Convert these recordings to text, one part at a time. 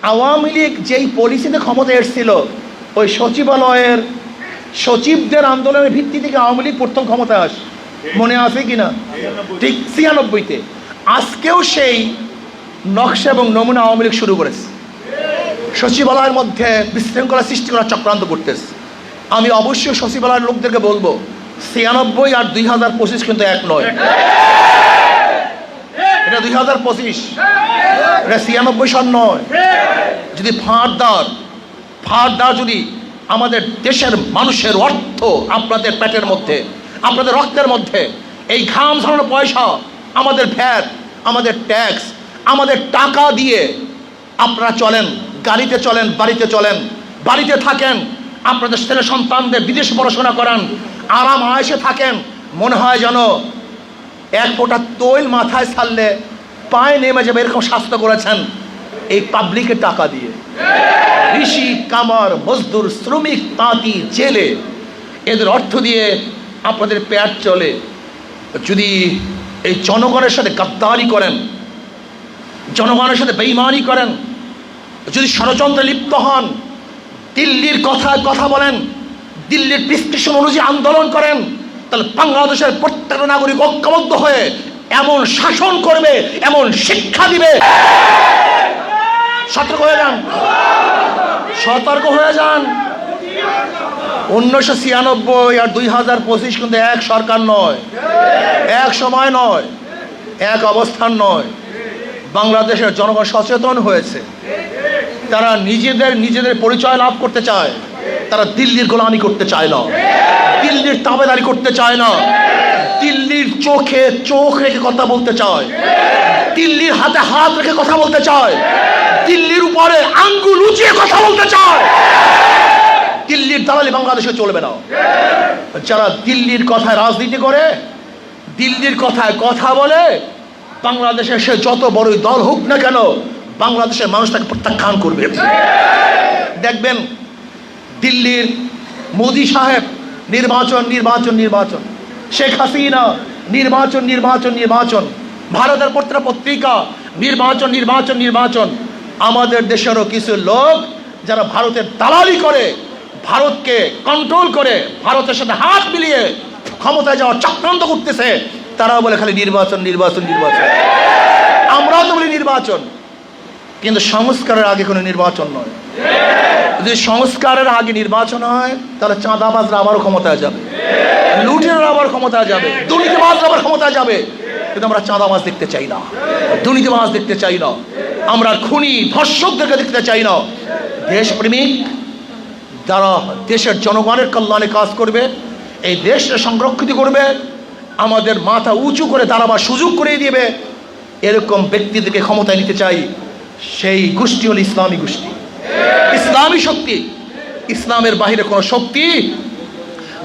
আওয়ামী লীগ যেই পলিসিতে ক্ষমতা এসেছিল, ওই সচিবালয়ের সচিবদের আন্দোলনের ভিত্তি থেকে আওয়ামী লীগ প্রথম ক্ষমতায় আসে, মনে আছে কিনা? ঠিক ৯৬-তে। আজকেও সেই নকশা এবং নমুনা আওয়ামী লীগ শুরু করেছে, সচিবালয়ের মধ্যে বিশৃঙ্খলা সৃষ্টি করার চক্রান্ত করতেছে। আমি অবশ্যই সচিবালয়ের লোকদেরকে বলবো, ৯৬ আর ২০২৫ কিন্তু এক নয়। এটা ২০২৫, এটা ৯৬ সন নয়। যদি ফাঁড়দার যদি আমাদের দেশের মানুষের অর্থ আপনাদের পেটের মধ্যে, আপনাদের রক্তের মধ্যে, এই ঘাম ঝরানো পয়সা, আমাদের ভ্যাট, আমাদের ট্যাক্স, আমাদের টাকা দিয়ে আপনারা চলেন, গাড়িতে চলেন, বাড়িতে চলেন, বাড়িতে থাকেন, আপনাদের ছেলে সন্তানদের বিদেশে পড়াশোনা করান, আরাম আয়েশে থাকেন, মনে হয় যেন এক ফোঁটা তৈল মাথায় ছাড়লে পায়ে নেমে যাবে, এরকম স্বাস্থ্য করেছেন এই পাবলিকের টাকা দিয়ে। ঋষি, কামার, মজদুর, শ্রমিক, তাঁতি, জেলে, এদের অর্থ দিয়ে আপনাদের পেট চলে। যদি এই জনগণের সাথে গাদ্দারি করেন, জনগণের সাথে বেঈমানি করেন, যদি ষড়যন্ত্রে লিপ্ত হন, দিল্লির কথা বলেন, দিল্লির প্রেসক্রিপশন অনুযায়ী আন্দোলন করেন, তাহলে বাংলাদেশের প্রত্যেকটা নাগরিক ঐক্যবদ্ধ হয়ে এমন শাসন করবে, এমন শিক্ষা দিবে। সতর্ক হয়ে যান, সতর্ক হয়ে যান। ১৯৯৬ আর ২০২৫ কিন্তু এক সরকার নয়, এক সময় নয়, এক অবস্থান নয়। বাংলাদেশের জনগণ সচেতন হয়েছে, তারা নিজেদের পরিচয় লাভ করতে চায়, তারা দিল্লির গোলামি করতে চায় না, দিল্লির তাবেদারি করতে চায় না, দিল্লির চোখে চোখ রেখে কথা বলতে চায়, দিল্লির হাতে হাত রেখে কথা বলতে চায়, দিল্লির উপরে আঙ্গুল উঁচিয়ে কথা বলতে চায়। দিল্লির দালালি বাংলাদেশে চলবে না। যারা দিল্লির কথায় রাজনীতি করে, দিল্লির কথায় কথা বলে, বাংলাদেশের সে যত বড়ই দল হোক না কেন, বাংলাদেশের মানুষ তাকে প্রত্যাখ্যান করবে। দেখবেন দিল্লির মোদি সাহেব নির্বাচন, শেখ হাসিনা নির্বাচন, ভারতের প্রত্যেকটা পত্রিকা নির্বাচন। আমাদের দেশেরও কিছু লোক যারা ভারতের দালালি করে, ভারতকে কন্ট্রোল করে, ভারতের সাথে হাত মিলিয়ে ক্ষমতায় যাওয়ার চক্রান্ত করতেছে, তারাও বলে খালি নির্বাচন। আমরাও তো বলি নির্বাচন, কিন্তু সংস্কারের আগে কোনো নির্বাচন নয়। যদি সংস্কারের আগে নির্বাচন হয়, তাহলে চাঁদাবাজরা আবারও ক্ষমতায় যাবে, লুটেরা আবার ক্ষমতায় যাবে, দুর্নীতিবাজরা আবার ক্ষমতায় যাবে। কিন্তু আমরা চাঁদাবাজ দেখতে চাই না, দুর্নীতিবাজ দেখতে চাই না, আমরা খুনি ধর্ষকদেরকে দেখতে চাই না। দেশপ্রেমিক যারা দেশের জনগণের কল্যাণে কাজ করবে, এই দেশকে সংরক্ষিত করবে, আমাদের মাথা উঁচু করে দাঁড়াবার সুযোগ করে দিবে, এরকম ব্যক্তিদেরকে ক্ষমতায় নিতে চাই। সেই গোষ্ঠী হল ইসলামী গোষ্ঠী, ইসলামী শক্তি। ইসলামের বাহিরে কোনো শক্তি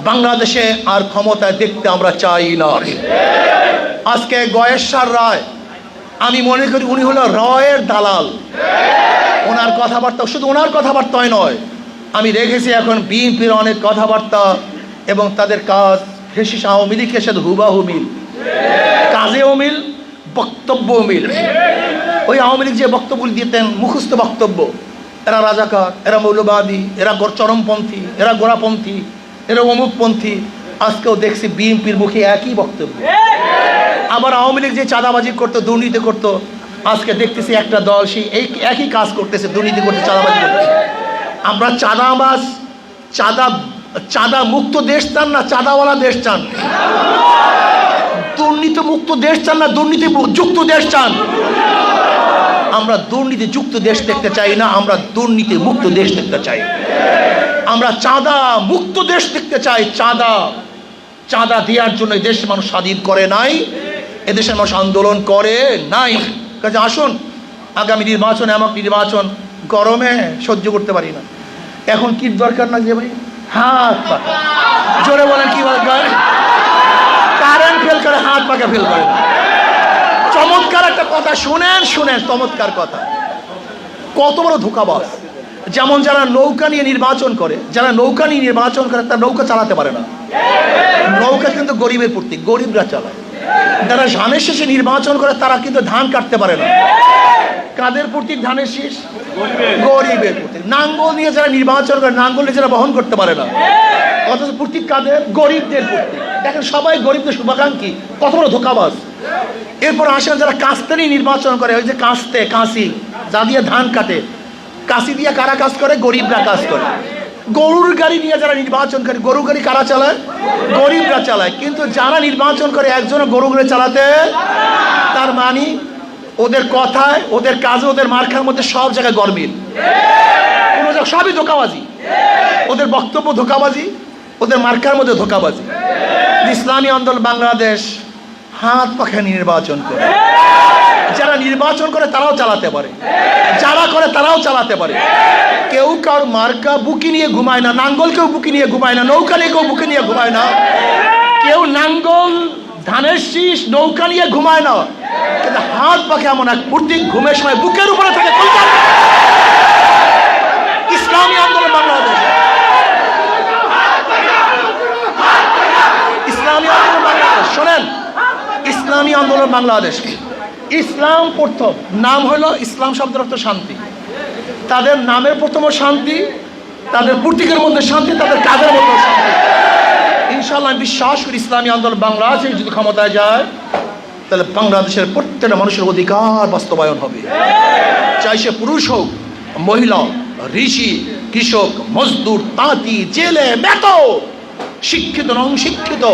বাংলাদেশে আর ক্ষমতায় দেখতে আমরা চাই না। আজকে গয়েশ্বর রায়, আমি মনে করি উনি হলো রায়ের দালাল। ওনার কথাবার্তা, শুধু ওনার কথাবার্তাই নয়, আমি দেখেছি এখন বিএনপির অনেক কথাবার্তা এবং তাদের কাজ ফেসিস আওয়ামী লীগের সাথে হুবাহু মিল, কাজেও মিল, বক্তব্যও মিল। ওই আওয়ামী লীগ যে বক্তব্য দিতেন, মুখস্থ বক্তব্য, এরা রাজাকার, এরা মৌলবাদী, এরা চরমপন্থী, এরা গোড়াপন্থী, এরা অমুকপন্থী, আজকেও দেখছি বিএনপির মুখে একই বক্তব্য। আবার আওয়ামী লীগ যে চাঁদাবাজি করতো, দুর্নীতি করতো, আজকে দেখতেছি একটা দল সেই একই কাজ করতেছে, দুর্নীতি করতে, চাঁদাবাজি করতেছে। আমরা চাঁদা মুক্ত দেশ চান না চাঁদাওয়ালা দেশ চান? দুর্নীতি মুক্ত দেশ চান না দুর্নীতি যুক্ত দেশ চান? আমরা দুর্নীতি যুক্ত দেশ দেখতে চাই না, আমরা দুর্নীতি মুক্ত দেশ দেখতে চাই। আমরা চাঁদা মুক্ত দেশ দেখতে চাই। চাঁদা দেওয়ার জন্য এই দেশের মানুষ স্বাধীন করে নাই, এদেশের মানুষ আন্দোলন করে নাই। কাজে আসুন, আগামী নির্বাচন, এমন নির্বাচন গরমে সহ্য করতে পারি না। এখন কি দরকার না যে ভাই হাত পাকা, জোরে বলেন কি দরকার? কারেন্ট ফেল করে, হাত পাকা ফেল করে। চমৎকার একটা কথা শুনেন, চমৎকার কথা। কত বড় ধোঁকাবাজ! যেমন যারা নৌকা নিয়ে নির্বাচন করে, তারা নৌকা চালাতে পারে না। নৌকা কিন্তু গরিবের প্রতীক, গরিবরা চালায়। যারা ধানের শেষে নির্বাচন করে, তারা কিন্তু ধান কাটতে পারে না। কাদের প্রতীক ধানের শীষ? গরিবের প্রতীক। নাঙ্গল নিয়ে যারা নির্বাচন করে, নাঙ্গল নিয়ে যারা বহন করতে পারে না, অথচ প্রতীক কাদের? গরিবদের প্রতীক। দেখেন সবাই গরিবদের শুভাকাঙ্ক্ষী, কত বড় ধোঁকাবাজ। এরপর আসেন যারা কাস্তে নিয়ে নির্বাচন করে, ওই যে কাস্তে, কাশি যা দিয়ে ধান কাটে, কাশি দিয়ে কারা কাজ করে? গরিবরা কাজ করে। গরুর গাড়ি নিয়ে যারা নির্বাচন করে, গরুর গাড়ি কারা চালায়? গরিবরা চালায়। কিন্তু যারা নির্বাচন করে একজনও গরু গাড়ি চালাতে, তার মানে ওদের কথায়, ওদের কাজে, ওদের মার্কার মধ্যে সব জায়গায় গরমিল, কোনো জায়গায় সবই ধোঁকাবাজি। ওদের বক্তব্য ধোঁকাবাজি, ওদের মার্কার মধ্যে ধোঁকাবাজি। ইসলামী আন্দোলন বাংলাদেশ হাত পাখা নির্বাচন করে, যারা নির্বাচন করে তারাও চালাতে পারে, যারা করে তারাও চালাতে পারে। কেউ কার মার্কা বুকি নিয়ে ঘুমায় না, নাঙ্গল কেউ বুকি নিয়ে ঘুমায় না, নৌকা নিয়ে কেউ বুকি নিয়ে ঘুমায় না। কেউ নাঙ্গল, ধানের শীষ, নৌকা নিয়ে ঘুমায় না, কিন্তু হাত পাখে এমন এক প্রতীক ঘুমের সময় বুকের উপরে থাকে। ইসলামী আন্দোলন বাংলাদেশ, ইসলামী আন্দোলন বাংলাদেশ। শোনেন, ইসলামী আন্দোলন বাংলাদেশ, ইসলাম প্রথম নাম হলো, ইসলাম শব্দের অর্থ শান্তি। তাদের নামের প্রথম শান্তি, তাদের প্রতীকের মধ্যে শান্তি, তাদের কাজের মধ্যে শান্তি। ইনশাআল্লাহ আমি বিশ্বাস করি ইসলামী আন্দোলন বাংলাদেশ যদি ক্ষমতায় যায়, তাহলে বাংলাদেশের প্রত্যেকটা মানুষের অধিকার বাস্তবায়ন হবে। চাই সে পুরুষ হোক, মহিলা, ঋষি, কৃষক, মজদুর, তাঁতি, জেলে, বেতো, শিক্ষিত, অনশিক্ষিত,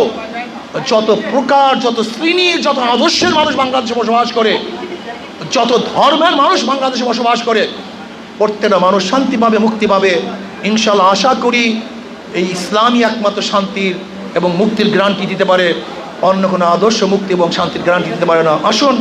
যত প্রকার, যত শ্রেণীর, যত আদর্শের মানুষ বাংলাদেশে বসবাস করে, যত ধর্মের মানুষ বাংলাদেশে বসবাস করে, প্রত্যেকটা মানুষ শান্তি পাবে, মুক্তি পাবে। ইনশাআল্লাহ আশা করি এই ইসলামই একমাত্র শান্তির এবং মুক্তির গ্যারান্টি দিতে পারে, অন্য কোনো আদর্শ মুক্তি এবং শান্তির গ্যারান্টি দিতে পারে না। আসুন